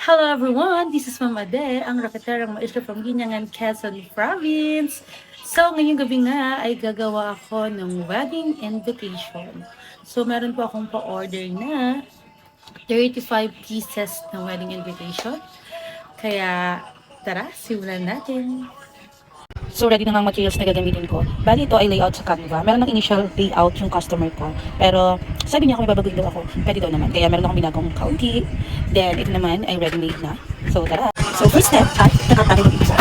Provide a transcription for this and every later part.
Hello everyone, this is Mama De, ang raketerang maestro from Ginyangan, Quezon Province. So, ngayong gabi nga ay gagawa ako ng wedding invitation. So, meron po akong pa-order na 35 pieces na wedding invitation. Kaya, tara, simulan natin. So, ready na nga ang materials na gagamitin ko. Bali, ito ay layout sa Canva. Meron ng initial layout yung customer ko. Pero, sabi niya kung may babaguhin daw ako. Pwede daw naman. Kaya meron akong binagong kaunti. Then, ito naman ay ready-made na. So, tara. So, first step ay nakatarin ng isa.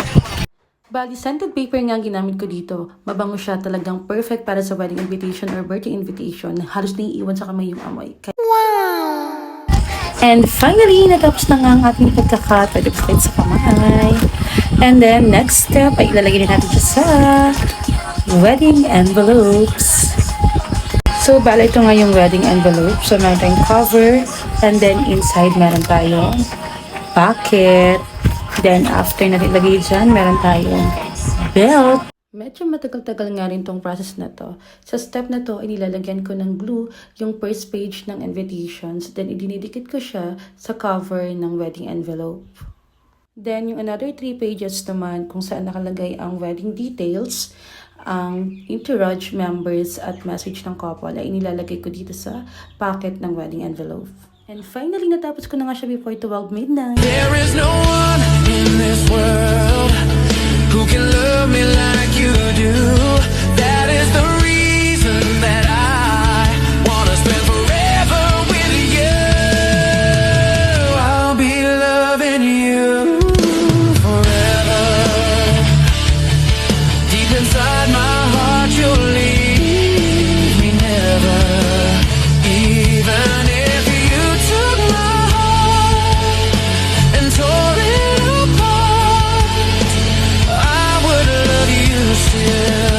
Bali, scented paper nga ang ginamit ko dito. Mabango siya, talagang perfect para sa wedding invitation or birthday invitation. Halos naiiwan sa kamay yung amoy. And finally, natapos na nga ang ating pagkakat. Pwede pa sa kamay. And then, next step ay ilalagay na natin siya sa wedding envelopes. So, bala ito nga yung wedding envelope. So, meron tayong cover. And then, inside meron tayong packet. Then, after natin ilagay dyan, meron tayong belt. Medyo matagal-tagal nga rin tong process na to. Sa step na to, inilalagyan ko ng glue yung first page ng invitations. Then, idinidikit ko siya sa cover ng wedding envelope. Then, yung another 3 pages naman kung saan nakalagay ang wedding details, ang entourage members at message ng couple ay inilalagay ko dito sa packet ng wedding envelope. And finally, natapos ko na nga siya before 12 midnight. There is no one in this world who can love me like you do. That is the reason that I wanna spend forever with you. I'll be loving you forever. Deep inside my heart you'll leave me never. Even if you took my heart and tore it apart, I would love you still.